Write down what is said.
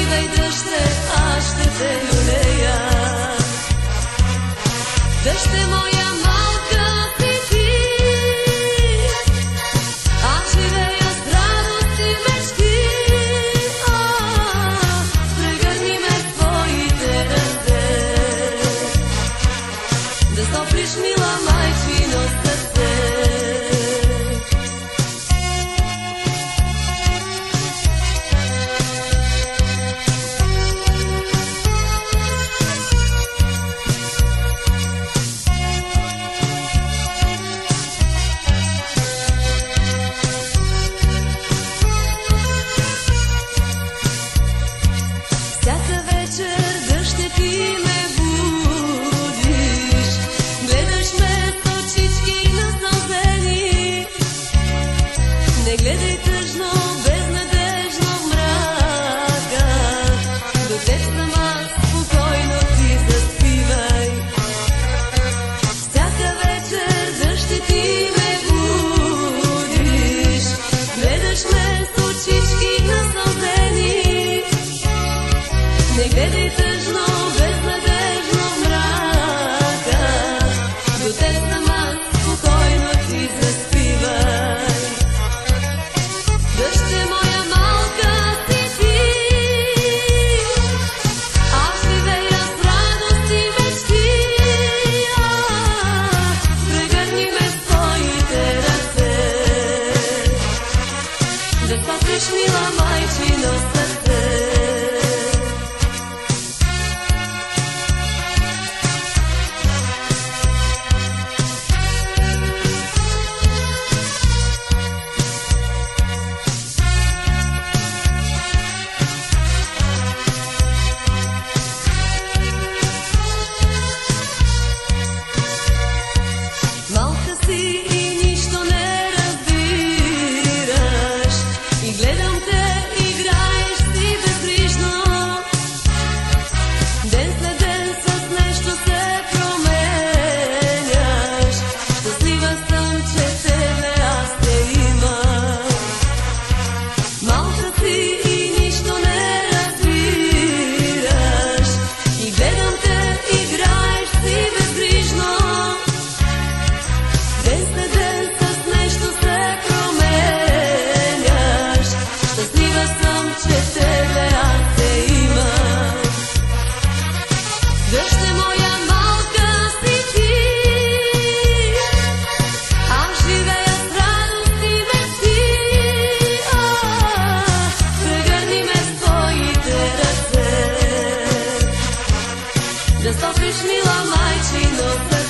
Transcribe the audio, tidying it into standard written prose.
живей дъще, аз ще те люлея. Дъще моя малка си ти, аз живея с радост и мечти. Прегърни ме в твоите ръце, да стоплиш мила майчино сърце. Всяка вечер дъще ти ме будиш, гледаш ме с очички насълзени. Не гледай тъжно, безнадежно в мрака, до теб сама спокойно ти заспивай. Всяка вечер дъще ти ме будиш, гледаш ме с очички насълзени. Не гледай тъжно, безнадежно в мрака, до теб сама спокойно ти заспивай. Дъще моя малка си ти, аз живея с радост и мечти. Прегърни ме в твоите ръце, да спасиш мила майчино сърце. Малка си и нищо не разбираш, и гледам те, играеш си безгрижно. Ден след ден с нещо се променяш, щастлива съм, че тебе аз те имам. Малка си и нищо не разбираш, и гледам те, играеш си безгрижно. Ден след ден с нещо се променяш, щастлива съм, че тебе аз те имам. Дъще моя малка си ти, аз живея с радост и мечти. Прегърни ме в твоите ръце, да стоплиш мила майчино сърце.